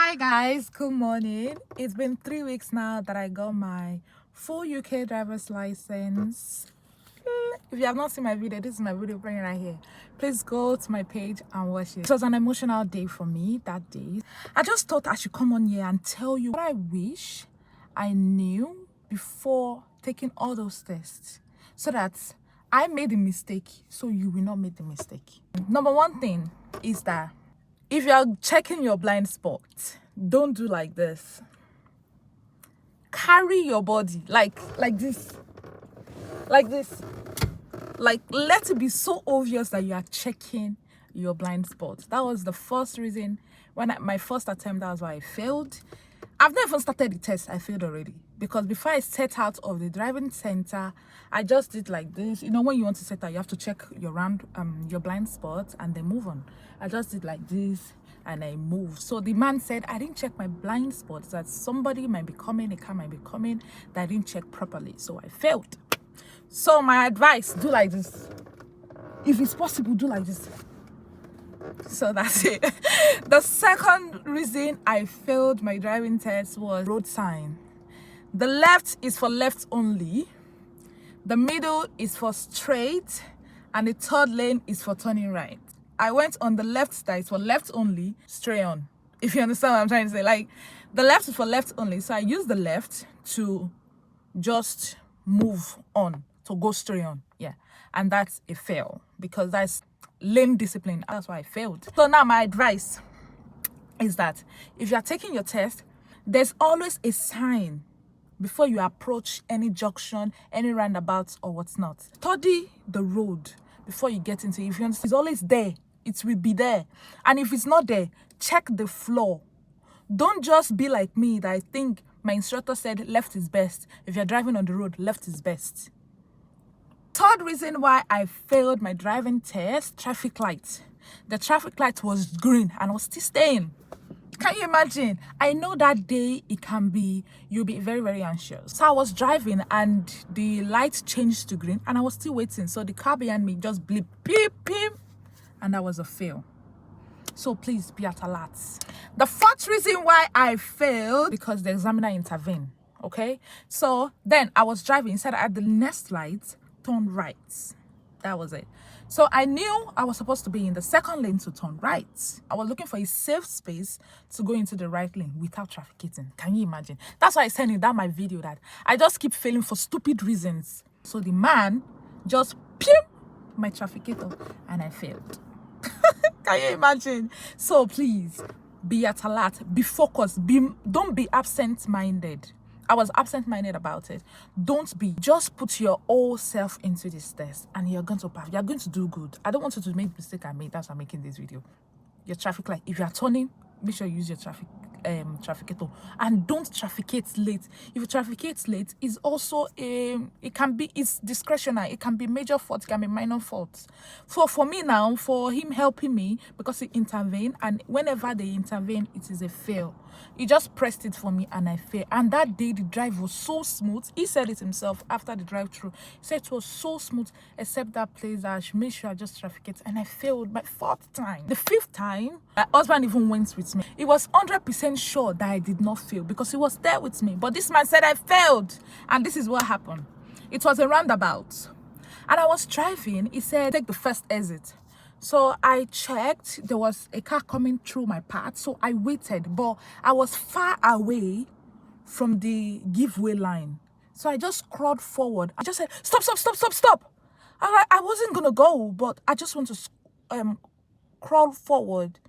Hi guys, good morning. It's been 3 weeks now that I got my full UK driver's license. If you have not seen my video, this is my video playing right here. Please go to my page and watch it. It was an emotional day for me that day. I just thought I should come on here and tell you what I wish I knew before taking all those tests, so that I made a mistake so you will not make the mistake. Number one thing is that if you are checking your blind spot, don't do like this. Carry your body like this. Like this. Like, let it be so obvious that you are checking your blind spot. That was the first reason. My first attempt, that was why I failed. I've not even started the test. I failed already. Because before I set out of the driving center, I just did like this. You know, when you want to set out, you have to check your blind spot and then move on. I just did like this and I moved. So the man said I didn't check my blind spots, that somebody might be coming, a car might be coming, that I didn't check properly. So I failed. So my advice, do like this. If it's possible, do like this. So that's it. The second reason I failed my driving test was road sign. The left is for left only, the middle is for straight, and the third lane is for turning right. I went on the left that is for left only, straight on. If you understand what I'm trying to say, like the left is for left only, so I used the left to just move on, to go straight on. Yeah, and that's a fail because that's lane discipline. That's why I failed. So now my advice is that if you are taking your test, there's always a sign before you approach any junction, any roundabouts or what's not. Study the road before you get into it. If you understand, it's always there. It will be there. And if it's not there, check the floor. Don't just be like me that I think my instructor said left is best. If you're driving on the road, left is best. Third reason why I failed my driving test, traffic light. The traffic light was green and I was still staying. Can you imagine? I know that day you'll be very, very anxious. So I was driving and the light changed to green and I was still waiting. So the car behind me just bleep, beep, beep, and that was a fail. So please be at alert. The fourth reason why I failed, because the examiner intervened, okay? So then I was driving, he said at the next light, turn right. That was it. So I knew I was supposed to be in the second lane to turn right. I was looking for a safe space to go into the right lane without trafficating. Can you imagine? That's why I said in that my video that I just keep failing for stupid reasons. So the man just pew my trafficator and I failed. Can you imagine? So please be at alert, be focused, don't be absent-minded. I was absent-minded about it. Don't be. Just put your whole self into this test and you're going to pass. You're going to do good. I don't want you to make the mistake I made. That's why I'm making this video. Your traffic light. If you are turning, make sure you use your trafficator, and don't trafficate late. If you trafficate late, it's also it's discretionary. It can be major fault, it can be minor faults. For me now, for him helping me, because he intervened, and whenever they intervene, it is a fail. He just pressed it for me and I failed. And that day the drive was so smooth. He said it himself after the drive-through. He said it was so smooth, except that place that I should make sure I just trafficate, and I failed my fourth time. The fifth time, my husband even went with me. He was 100% sure that I did not fail because he was there with me. But this man said I failed. And this is what happened. It was a roundabout. And I was driving. He said, take the first exit. So I checked. There was a car coming through my path. So I waited. But I was far away from the giveaway line. So I just crawled forward. I just said, stop, stop, stop, stop, stop. I wasn't going to go, but I just want to crawl forward.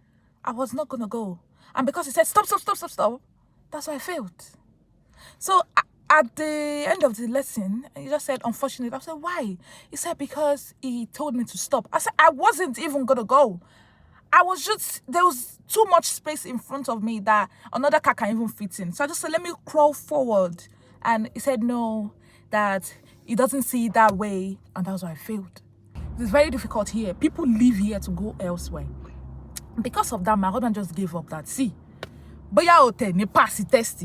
I was not going to go. And because he said, stop, stop, stop, stop, stop, that's why I failed. So at the end of the lesson, he just said, unfortunately. I said, why? He said, because he told me to stop. I said, I wasn't even going to go. There was too much space in front of me that another car can even fit in. So I just said, let me crawl forward. And he said, no, that he doesn't see it that way. And that's why I failed. It's very difficult here. People leave here to go elsewhere. Because of that, my husband just gave up that. See, but yeah, pass the test,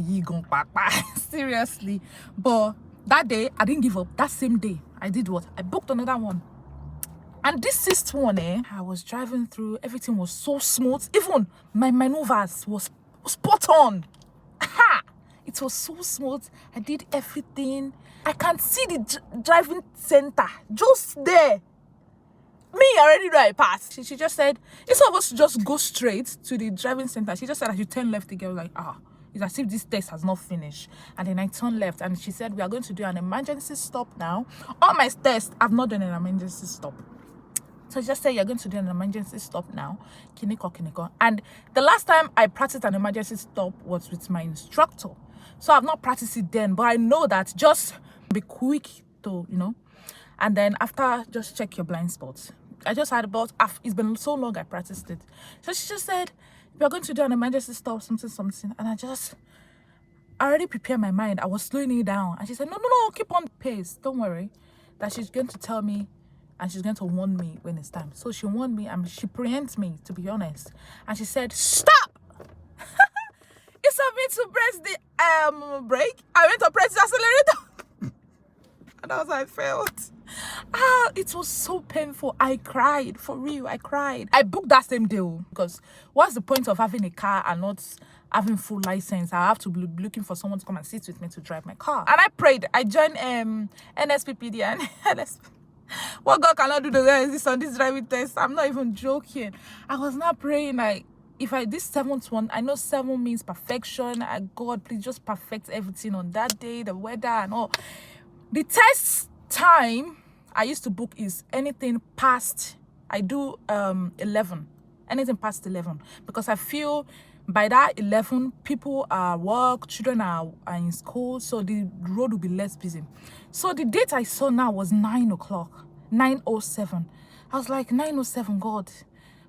seriously. But that day, I didn't give up. That same day, I did what? I booked another one. And this sixth one, I was driving through, everything was so smooth. Even my maneuvers was spot on. Ha! It was so smooth. I did everything. I can see the driving center just there. Me, I already know I passed. She just said, instead of us to just go straight to the driving center, she just said I should turn left again. Like, it's as if this test has not finished. And then I turned left, and she said, we are going to do an emergency stop now. All my tests, I've not done an emergency stop. So she just said, you're going to do an emergency stop now. Kiniko. And the last time I practiced an emergency stop was with my instructor. So I've not practiced it then, but I know that just be quick to, and then after, just check your blind spots. I just had it's been so long I practiced it. So she just said, we're going to do an emergency stop, something. And I already prepared my mind. I was slowing it down. And she said, no, keep on pace. Don't worry. That she's going to tell me and she's going to warn me when it's time. So she warned me and she preempted me, to be honest. And she said, stop! Instead of me to press the brake, I went to press the accelerator. And that was how I felt. It was so painful. I cried. For real, I cried. I booked that same day because what's the point of having a car and not having full license? I have to be looking for someone to come and sit with me to drive my car. And I prayed. I joined NSPPD and NSP. What God cannot do the rest on this driving test. I'm not even joking. I was not praying like, this 7th one, I know 7 means perfection. God, please just perfect everything on that day, the weather and all. The test time I used to book is anything past, I do 11, anything past 11, because I feel by that 11, people are work, children are in school, so the road will be less busy. So the date I saw now was 9 o'clock, 9:07. I was like, 9:07, God.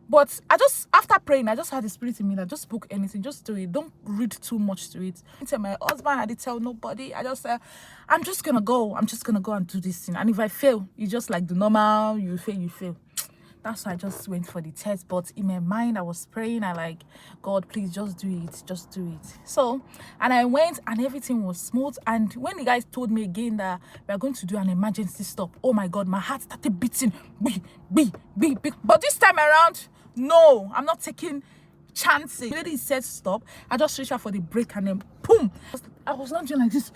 But after praying, I just had the spirit in me that just book anything, just do it. Don't read too much to it. I didn't tell my husband, I didn't tell nobody. I just said, I'm just gonna go and do this thing. And if I fail, it's just like the normal, you fail. That's why I just went for the test. But in my mind, I was praying. I like, God, please just do it. So, and I went and everything was smooth. And when the guys told me again that we are going to do an emergency stop, oh my God, my heart started beating. Beep. But this time around, no, I'm not taking chances. The lady said stop. I just reached out for the brake and then boom. I was not doing like this.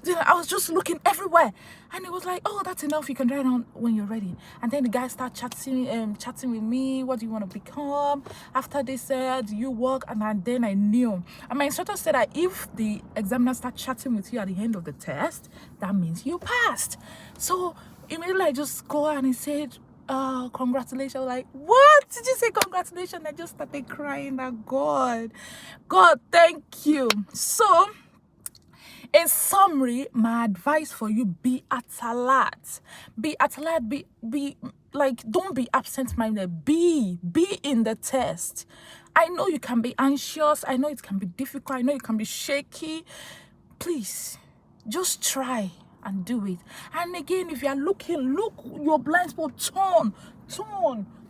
I was just looking everywhere, and it was like, oh, that's enough. You can drive on when you're ready. And then the guy started chatting with me. What do you want to become? After they said, do you work? And then I knew. And my instructor said that if the examiner starts chatting with you at the end of the test, that means you passed. So immediately I just go and he said, congratulations. I was like, what did you say? Congratulations. I just started crying. That God, thank you. So in summary, my advice for you, be at alert. Be like, don't be absent-minded. Be in the test. I know you can be anxious. I know it can be difficult. I know it can be shaky. Please, just try and do it. And again, if you are looking, look your blind spot, turn.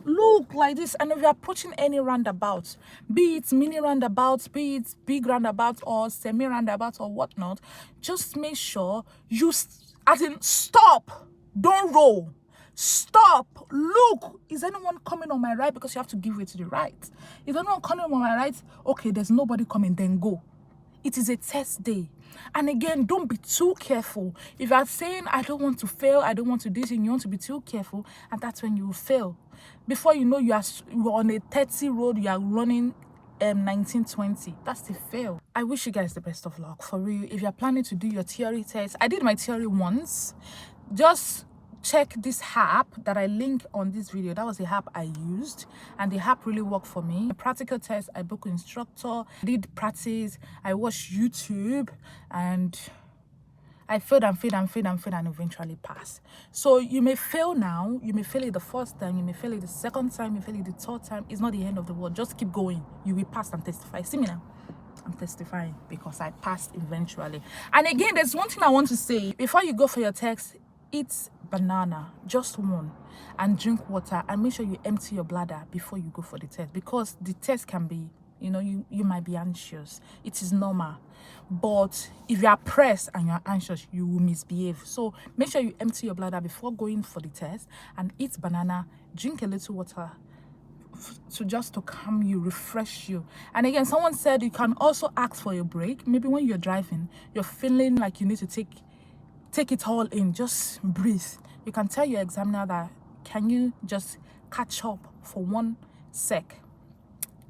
Look like this. And if you're approaching any roundabout, be it mini roundabout, be it big roundabout or semi roundabout or whatnot, just make sure you stop. Don't roll. Stop. Look, is anyone coming on my right? Because you have to give way to the right. Is anyone coming on my right? Okay, there's nobody coming, then go. It is a test day. And again, don't be too careful. If you are saying, I don't want to fail, I don't want to do this, and you want to be too careful, and that's when you will fail. Before you know, you're on a 30 road, you are running 1920. That's the fail. I wish you guys the best of luck, for real. If you're planning to do your theory test, I did my theory once. Just check this app that I link on this video. That was the app I used, and the app really worked for me. The practical test, I booked an instructor, did practice, I watched YouTube, and I failed and eventually passed. So you may fail now, you may fail it the first time, you may fail it the second time, you fail it the third time. It's not the end of the world. Just keep going. You will pass and testify. See me now. I'm testifying because I passed eventually. And again, there's one thing I want to say. Before you go for your test, eat banana, just one, and drink water, and make sure you empty your bladder before you go for the test, because the test can be, you might be anxious. It is normal. But if you are pressed and you are anxious, you will misbehave. So make sure you empty your bladder before going for the test, and eat banana, drink a little water, just to calm you, refresh you. And again, someone said you can also ask for a break. Maybe when you're driving, you're feeling like you need to take it all in, just breathe. You can tell your examiner that, can you just catch up for 1 sec?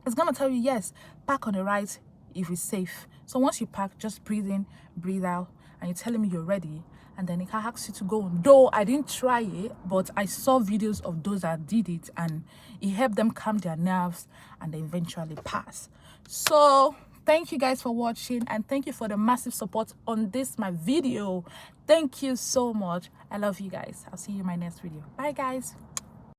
It's gonna tell you, yes, park on the right if it's safe. So once you park, just breathe in, breathe out, and you tell him you're ready, and then it can ask you to go. Though I didn't try it, but I saw videos of those that did it, and it helped them calm their nerves, and they eventually pass. So thank you guys for watching, and thank you for the massive support on this my video. Thank you so much. I love you guys. I'll see you in my next video. Bye guys.